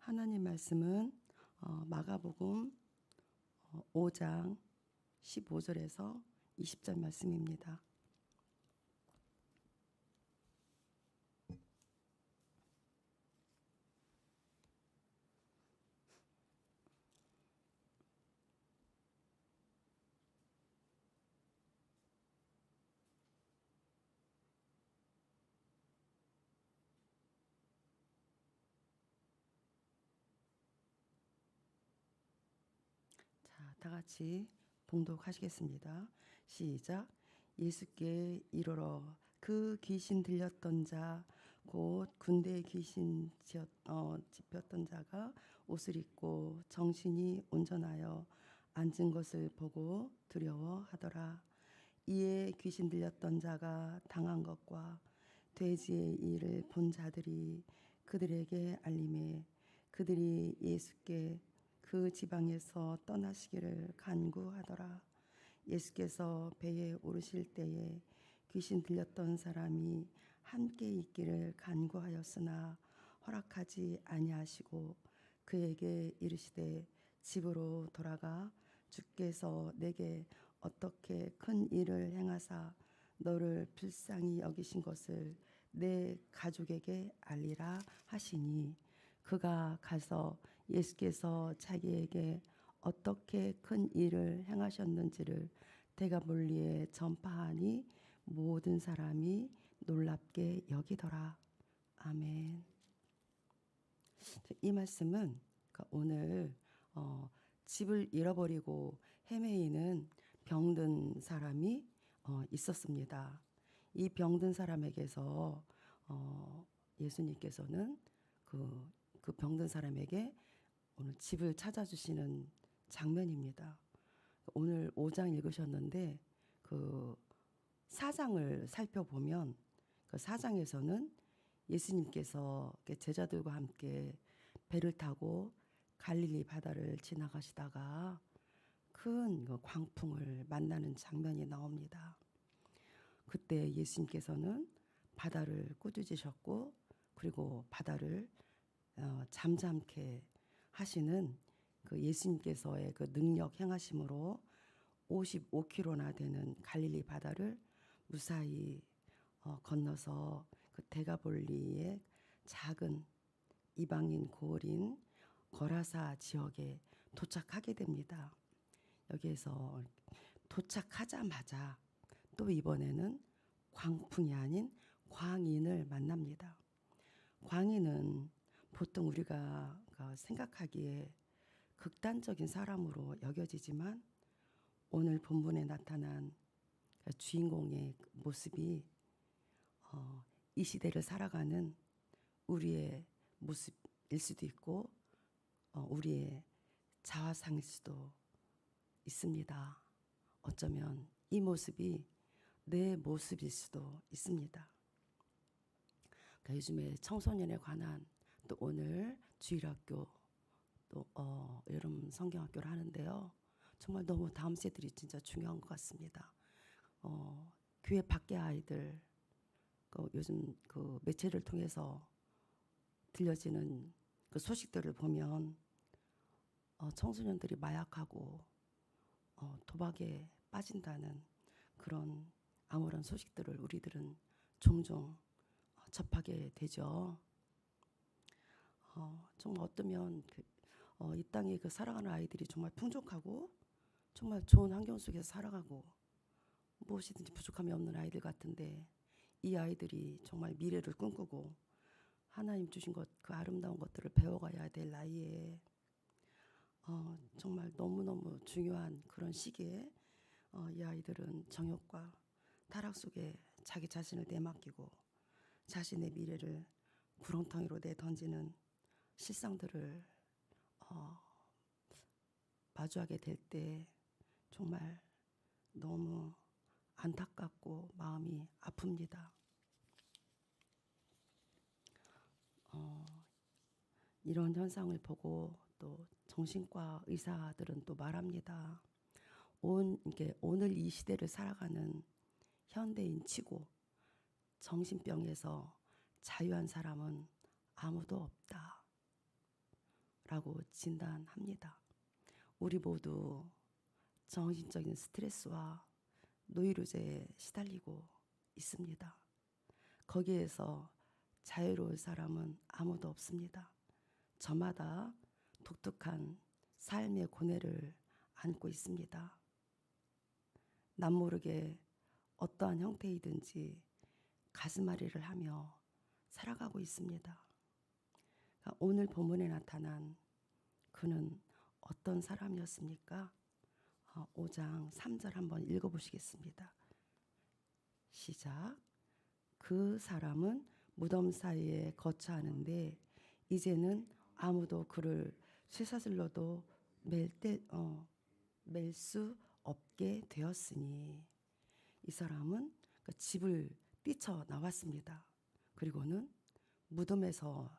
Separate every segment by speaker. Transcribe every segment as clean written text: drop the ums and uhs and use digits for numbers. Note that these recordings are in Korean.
Speaker 1: 하나님 말씀은 마가복음 5장 15절에서 20절 말씀입니다. 자, 다 같이 봉독하시겠습니다. 시작. 예수께 이르러 그 귀신 들렸던 자 곧 군대에 귀신 집혔던 자가 옷을 입고 정신이 온전하여 앉은 것을 보고 두려워하더라. 이에 귀신 들렸던 자가 당한 것과 돼지의 일을 본 자들이 그들에게 알림해 그들이 예수께 그 지방에서 떠나시기를 간구하더라. 예수께서 배에 오르실 때에 귀신 들렸던 사람이 함께 있기를 간구하였으나 허락하지 아니하시고 그에게 이르시되 집으로 돌아가 주께서 내게 어떻게 큰 일을 행하사 너를 불쌍히 여기신 것을 내 가족에게 알리라 하시니 그가 가서 예수께서 자기에게 어떻게 큰 일을 행하셨는지를 대가몰리에 전파하니 모든 사람이 놀랍게 여기더라. 아멘. 이 말씀은 오늘 집을 잃어버리고 헤매이는 병든 사람이 있었습니다. 이 병든 사람에게서 예수님께서는 그 병든 사람에게 오늘 집을 찾아주시는 장면입니다. 오늘 5장 읽으셨는데 그 4장을 살펴보면 그 4장에서는 예수님께서 제자들과 함께 배를 타고 갈릴리 바다를 지나가시다가 큰 광풍을 만나는 장면이 나옵니다. 그때 예수님께서는 바다를 꾸짖으셨고 그리고 바다를 잠잠케 하시는 그 예수님께서의 그 능력 행하심으로 55km나 되는 갈릴리 바다를 무사히 건너서 그 대가볼리의 작은 이방인 고을인 거라사 지역에 도착하게 됩니다. 여기에서 도착하자마자 또 이번에는 광풍이 아닌 광인을 만납니다. 광인은 보통 우리가 생각하기에 극단적인 사람으로 여겨지지만 오늘 본문에 나타난 주인공의 모습이 이 시대를 살아가는 우리의 모습일 수도 있고 우리의 자화상일 수도 있습니다. 어쩌면 이 모습이 내 모습일 수도 있습니다. 요즘에 청소년에 관한 또 오늘 주일학교 또 여름 성경학교를 하는데요. 정말 너무 다음 세대들이 진짜 중요한 것 같습니다. 교회 밖의 아이들 요즘 그 매체를 통해서 들려지는 그 소식들을 보면 청소년들이 마약하고 도박에 빠진다는 그런 아무런 소식들을 우리들은 종종 접하게 되죠. 정말 어쩌면 이 땅에 그 살아가는 아이들이 정말 풍족하고 정말 좋은 환경 속에서 살아가고 무엇이든지 부족함이 없는 아이들 같은데 이 아이들이 정말 미래를 꿈꾸고 하나님 주신 것 그 아름다운 것들을 배워가야 될 나이에 정말 너무너무 중요한 그런 시기에 이 아이들은 정욕과 타락 속에 자기 자신을 내맡기고 자신의 미래를 구렁텅이로 내던지는 실상들을 마주하게 될 때 정말 너무 안타깝고 마음이 아픕니다. 이런 현상을 보고 또 정신과 의사들은 또 말합니다. 오늘 이 시대를 살아가는 현대인 치고 정신병에서 자유한 사람은 아무도 없다. 진단합니다. 우리 모두 정신적인 스트레스와 노이로제에 시달리고 있습니다. 거기에서 자유로울 사람은 아무도 없습니다. 저마다 독특한 삶의 고뇌를 안고 있습니다. 남모르게 어떠한 형태이든지 가슴앓이를 하며 살아가고 있습니다. 오늘 본문에 나타난 그는 어떤 사람이었습니까? 5장 3절 한번 읽어보시겠습니다. 시작. 그 사람은 무덤 사이에 거처하는데 이제는 아무도 그를 쇠사슬로도 맬 수 없게 되었으니, 이 사람은 그 집을 뛰쳐나왔습니다. 그리고는 무덤에서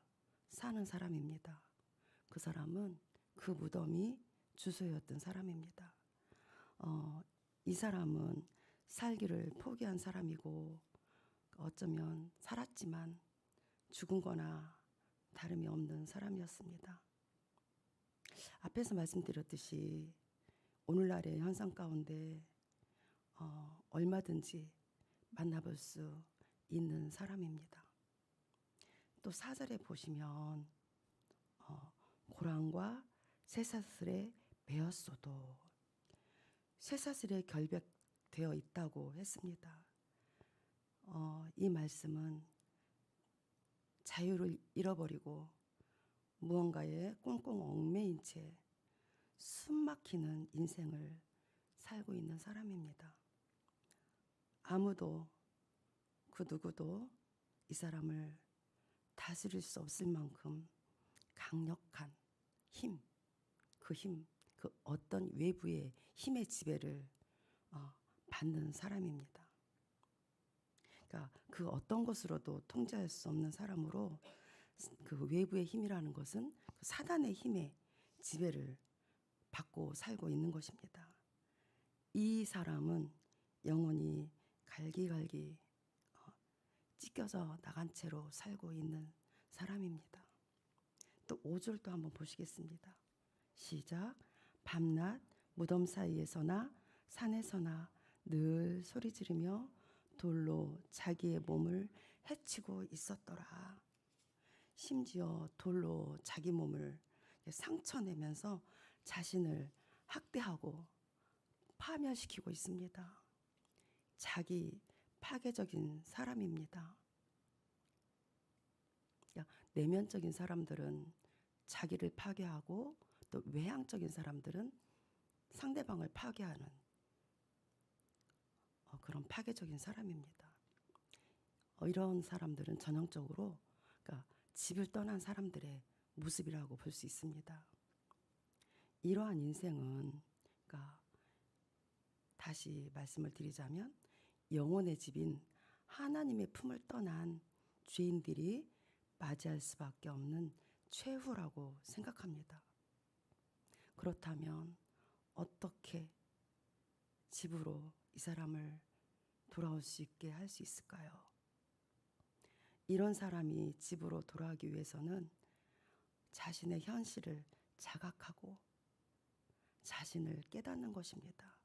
Speaker 1: 사는 사람입니다. 그 사람은 그 무덤이 주소였던 사람입니다. 이 사람은 살기를 포기한 사람이고 어쩌면 살았지만 죽은 거나 다름이 없는 사람이었습니다. 앞에서 말씀드렸듯이 오늘날의 현상 가운데 얼마든지 만나볼 수 있는 사람입니다. 또 4절에 보시면 고랑과 쇠사슬에 매였어도, 쇠사슬에 결백되어 있다고 했습니다. 이 말씀은 자유를 잃어버리고 무언가에 꽁꽁 얽매인 채 숨막히는 인생을 살고 있는 사람입니다. 아무도 그 누구도 이 사람을 다스릴 수 없을 만큼 강력한 힘, 그 어떤 외부의 힘의 지배를 받는 사람입니다. 그러니까 그 어떤 것으로도 통제할 수 없는 사람으로, 그 외부의 힘이라는 것은 그 사단의 힘의 지배를 받고 살고 있는 것입니다. 이 사람은 영혼이 갈기갈기 찢겨져 나간 채로 살고 있는 사람입니다. 또 5절도 한번 보시겠습니다. 시작. 밤낮 무덤 사이에서나 산에서나 늘 소리 지르며 돌로 자기의 몸을 해치고 있었더라. 심지어 돌로 자기 몸을 상처내면서 자신을 학대하고 파멸시키고 있습니다. 자기 파괴적인 사람입니다. 내면적인 사람들은 자기를 파괴하고, 또 외향적인 사람들은 상대방을 파괴하는 그런 파괴적인 사람입니다. 이런 사람들은 전형적으로 집을 떠난 사람들의 모습이라고 볼 수 있습니다. 이러한 인생은 다시 말씀을 드리자면 영혼의 집인 하나님의 품을 떠난 죄인들이 맞이할 수밖에 없는 최후라고 생각합니다. 그렇다면 어떻게 집으로 이 사람을 돌아올 수 있게 할 수 있을까요? 이런 사람이 집으로 돌아가기 위해서는 자신의 현실을 자각하고 자신을 깨닫는 것입니다.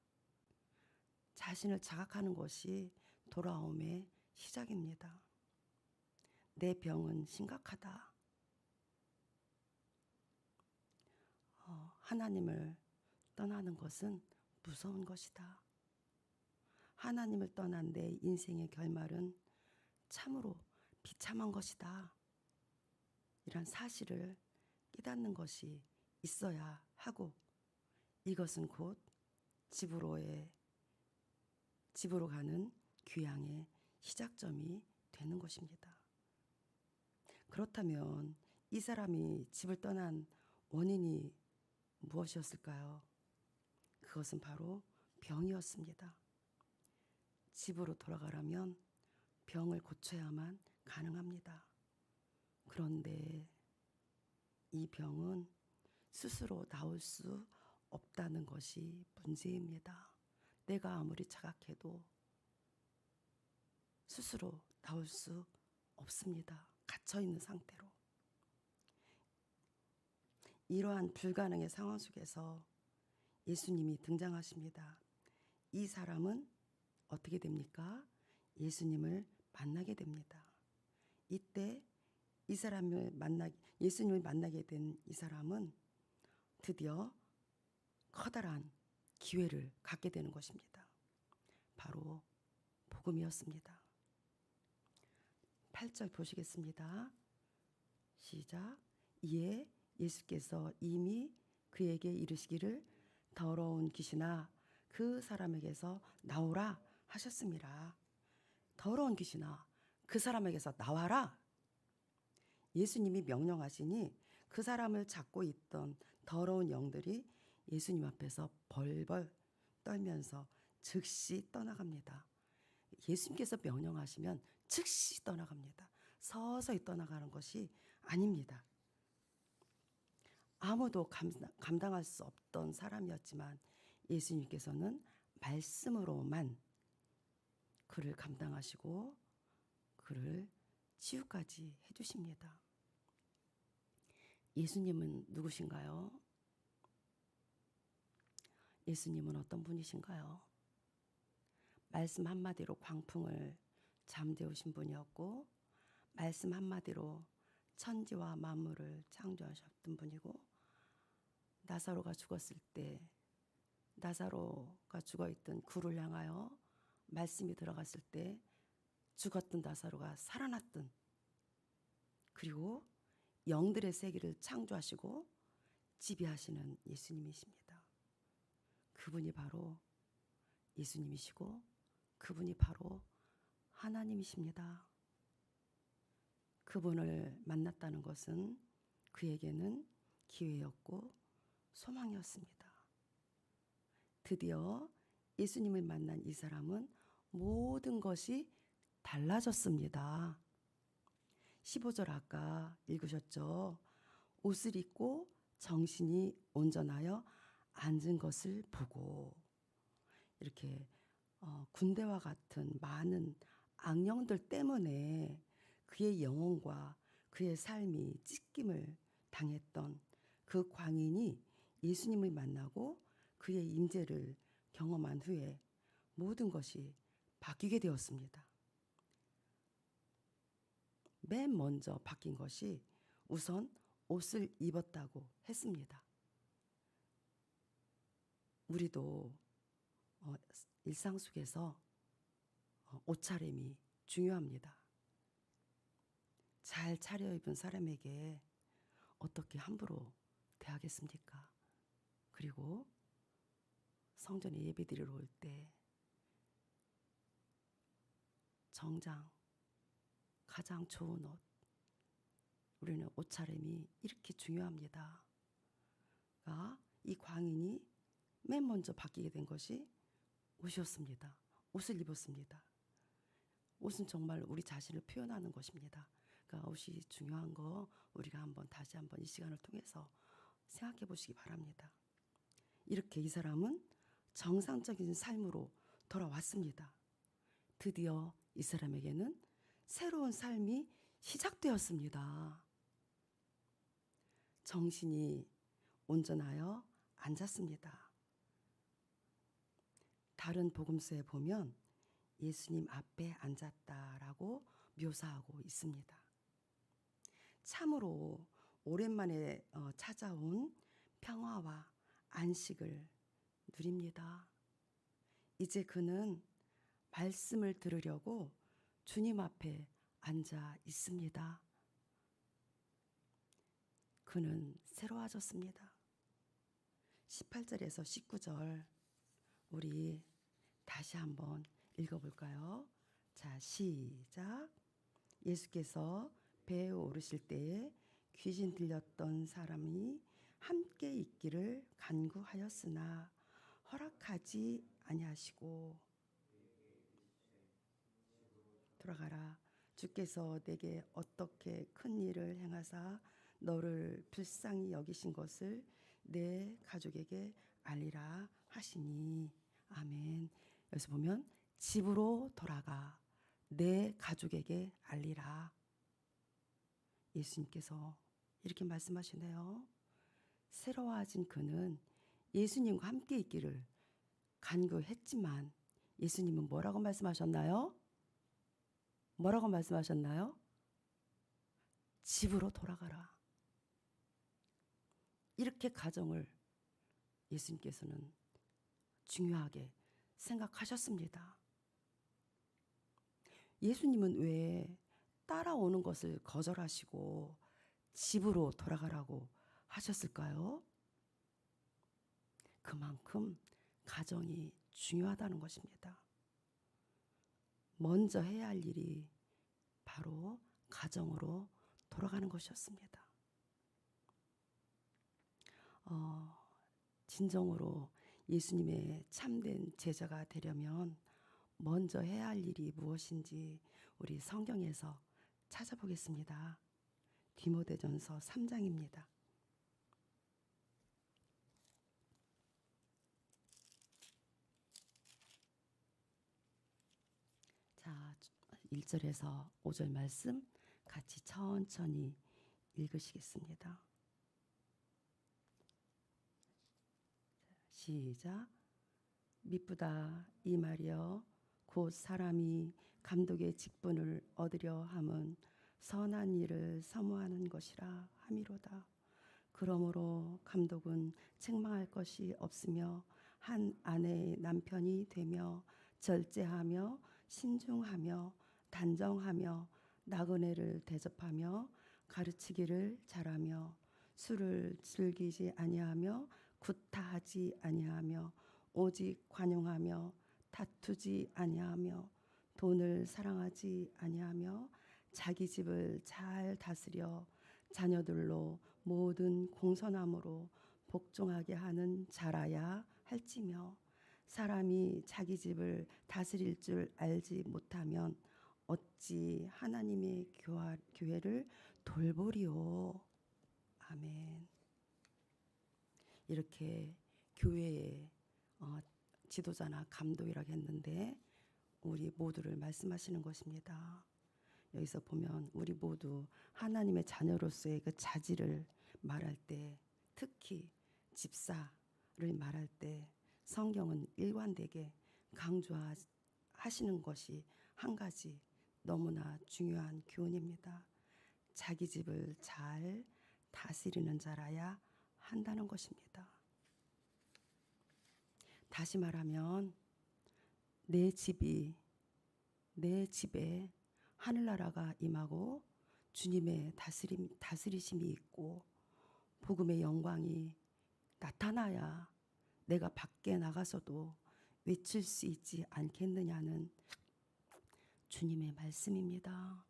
Speaker 1: 자신을 자각하는 것이 돌아옴의 시작입니다. 내 병은 심각하다. 하나님을 떠나는 것은 무서운 것이다. 하나님을 떠난 내 인생의 결말은 참으로 비참한 것이다. 이런 사실을 깨닫는 것이 있어야 하고, 이것은 곧 집으로 가는 귀향의 시작점이 되는 것입니다. 그렇다면 이 사람이 집을 떠난 원인이 무엇이었을까요? 그것은 바로 병이었습니다. 집으로 돌아가려면 병을 고쳐야만 가능합니다. 그런데 이 병은 스스로 나올 수 없다는 것이 문제입니다. 내가 아무리 자각해도 스스로 나올 수 없습니다. 갇혀 있는 상태로. 이러한 불가능의 상황 속에서 예수님이 등장하십니다. 이 사람은 어떻게 됩니까? 예수님을 만나게 됩니다. 이때 예수님을 만나게 된 이 사람은 드디어 커다란 기회를 갖게 되는 것입니다. 바로 복음이었습니다. 8절 보시겠습니다. 시작. 이에 예수께서 이미 그에게 이르시기를 더러운 귀신아 그 사람에게서 나오라 하셨습니다. 더러운 귀신아 그 사람에게서 나와라. 예수님이 명령하시니 그 사람을 잡고 있던 더러운 영들이 예수님 앞에서 벌벌 떨면서 즉시 떠나갑니다. 예수님께서 명령하시면 즉시 떠나갑니다. 서서히 떠나가는 것이 아닙니다. 아무도 감당할 수 없던 사람이었지만 예수님께서는 말씀으로만 그를 감당하시고 그를 치유까지 해주십니다. 예수님은 누구신가요? 예수님은 어떤 분이신가요? 말씀 한마디로 광풍을 잠재우신 분이었고 말씀 한마디로 천지와 만물을 창조하셨던 분이고 나사로가 죽었을 때 나사로가 죽어있던 굴을 향하여 말씀이 들어갔을 때 죽었던 나사로가 살아났던 그리고 영들의 세계를 창조하시고 지배하시는 예수님이십니다. 그분이 바로 예수님이시고 그분이 바로 하나님이십니다. 그분을 만났다는 것은 그에게는 기회였고 소망이었습니다. 드디어 예수님을 만난 이 사람은 모든 것이 달라졌습니다. 15절 아까 읽으셨죠? 옷을 입고 정신이 온전하여 앉은 것을 보고 이렇게 군대와 같은 많은 악령들 때문에 그의 영혼과 그의 삶이 찢김을 당했던 그 광인이 예수님을 만나고 그의 임재를 경험한 후에 모든 것이 바뀌게 되었습니다. 맨 먼저 바뀐 것이 우선 옷을 입었다고 했습니다. 우리도 일상 속에서 옷차림이 중요합니다. 잘 차려입은 사람에게 어떻게 함부로 대하겠습니까? 그리고 성전에 예배드리러 올 때 정장, 가장 좋은 옷, 우리는 옷차림이 이렇게 중요합니다. 이 광인이 맨 먼저 바뀌게 된 것이 옷이었습니다. 옷을 입었습니다. 옷은 정말 우리 자신을 표현하는 것입니다. 그러니까 옷이 중요한 거 우리가 다시 한번 이 시간을 통해서 생각해 보시기 바랍니다. 이렇게 이 사람은 정상적인 삶으로 돌아왔습니다. 드디어 이 사람에게는 새로운 삶이 시작되었습니다. 정신이 온전하여 앉았습니다. 다른 복음서에 보면 예수님 앞에 앉았다라고 묘사하고 있습니다. 참으로 오랜만에 찾아온 평화와 안식을 누립니다. 이제 그는 말씀을 들으려고 주님 앞에 앉아 있습니다. 그는 새로워졌습니다. 18절에서 19절 우리 다시 한번 읽어볼까요? 자, 시작. 예수께서 배에 오르실 때에 귀신 들렸던 사람이 함께 있기를 간구하였으나 허락하지 아니하시고 돌아가라. 주께서 내게 어떻게 큰 일을 행하사 너를 불쌍히 여기신 것을 내 가족에게 알리라 하시니. 아멘. 여기서 보면 집으로 돌아가 내 가족에게 알리라. 예수님께서 이렇게 말씀하시네요. 새로워진 그는 예수님과 함께 있기를 간구했지만 예수님은 뭐라고 말씀하셨나요? 뭐라고 말씀하셨나요? 집으로 돌아가라. 이렇게 가정을 예수님께서는 중요하게 생각하셨습니다. 예수님은 왜 따라오는 것을 거절하시고 집으로 돌아가라고 하셨을까요? 그만큼 가정이 중요하다는 것입니다. 먼저 해야 할 일이 바로 가정으로 돌아가는 것이었습니다. 진정으로 예수님의 참된 제자가 되려면 먼저 해야 할 일이 무엇인지 우리 성경에서 찾아보겠습니다. 디모데전서 3장입니다. 자, 1절에서 5절 말씀 같이 천천히 읽으시겠습니다. 시작. 미쁘다 이 말이여 곧 사람이 감독의 직분을 얻으려 함은 선한 일을 사모하는 것이라 함이로다. 그러므로 감독은 책망할 것이 없으며 한 아내의 남편이 되며 절제하며 신중하며 단정하며 나그네를 대접하며 가르치기를 잘하며 술을 즐기지 아니하며 구타하지 아니하며 오직 관용하며 다투지 아니하며 돈을 사랑하지 아니하며 자기 집을 잘 다스려 자녀들로 모든 공손함으로 복종하게 하는 자라야 할지며 사람이 자기 집을 다스릴 줄 알지 못하면 어찌 하나님의 교회를 돌보리요. 아멘. 이렇게 교회의 지도자나 감독이라고 했는데 우리 모두를 말씀하시는 것입니다. 여기서 보면 우리 모두 하나님의 자녀로서의 그 자질을 말할 때, 특히 집사를 말할 때 성경은 일관되게 강조하시는 것이 한 가지 너무나 중요한 교훈입니다. 자기 집을 잘 다스리는 자라야 한다는 것입니다. 다시 말하면 내 집에 하늘나라가 임하고 주님의 다스리심이 있고 복음의 영광이 나타나야 내가 밖에 나가서도 외칠 수 있지 않겠느냐는 주님의 말씀입니다.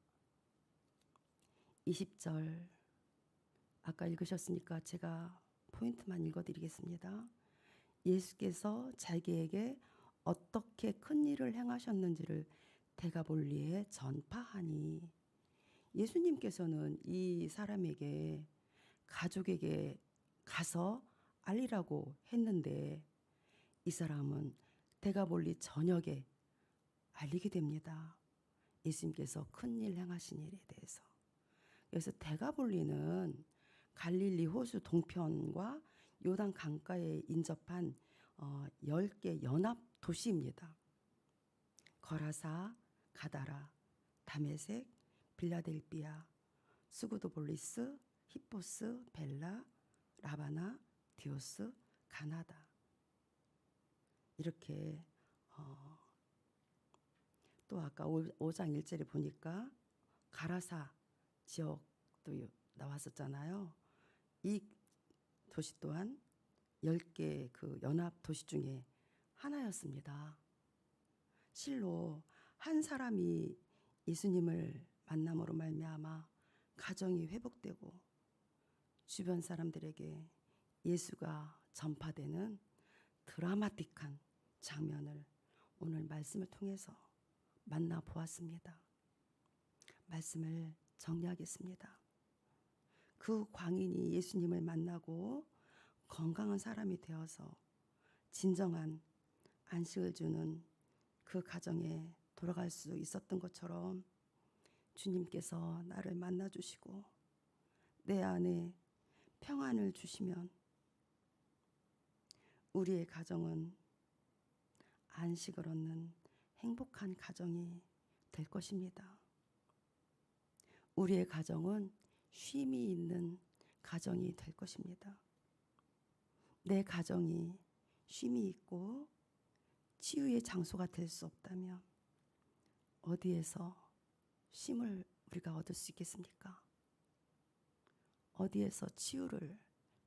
Speaker 1: 20절 아까 읽으셨으니까 제가 포인트만 읽어드리겠습니다. 예수께서 자기에게 어떻게 큰 일을 행하셨는지를 데가볼리에 전파하니 예수님께서는 이 사람에게 가족에게 가서 알리라고 했는데 이 사람은 데가볼리 전역에 알리게 됩니다. 예수님께서 큰 일 행하신 일에 대해서. 그래서 데가볼리는 갈릴리 호수 동편과 요단 강가에 인접한 10개 연합 도시입니다. 거라사, 가다라, 다메섹, 빌라델비아, 수구도볼리스, 히포스, 벨라, 라바나, 디오스, 가나다. 이렇게 또 아까 5장 1절에 보니까 가라사 지역도 나왔었잖아요. 이 도시 또한 10개 그 연합 도시 중에 하나였습니다. 실로 한 사람이 예수님을 만남으로 말미암아 가정이 회복되고 주변 사람들에게 예수가 전파되는 드라마틱한 장면을 오늘 말씀을 통해서 만나보았습니다. 말씀을 정리하겠습니다. 그 광인이 예수님을 만나고 건강한 사람이 되어서 진정한 안식을 주는 그 가정에 돌아갈 수 있었던 것처럼 주님께서 나를 만나주시고 내 안에 평안을 주시면 우리의 가정은 안식을 얻는 행복한 가정이 될 것입니다. 우리의 가정은 쉼이 있는 가정이 될 것입니다. 내 가정이 쉼이 있고 치유의 장소가 될 수 없다면 어디에서 쉼을 우리가 얻을 수 있겠습니까? 어디에서 치유를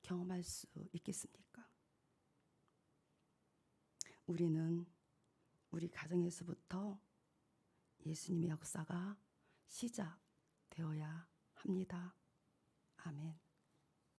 Speaker 1: 경험할 수 있겠습니까? 우리는 우리 가정에서부터 예수님의 역사가 시작되어야 합니다. 아멘.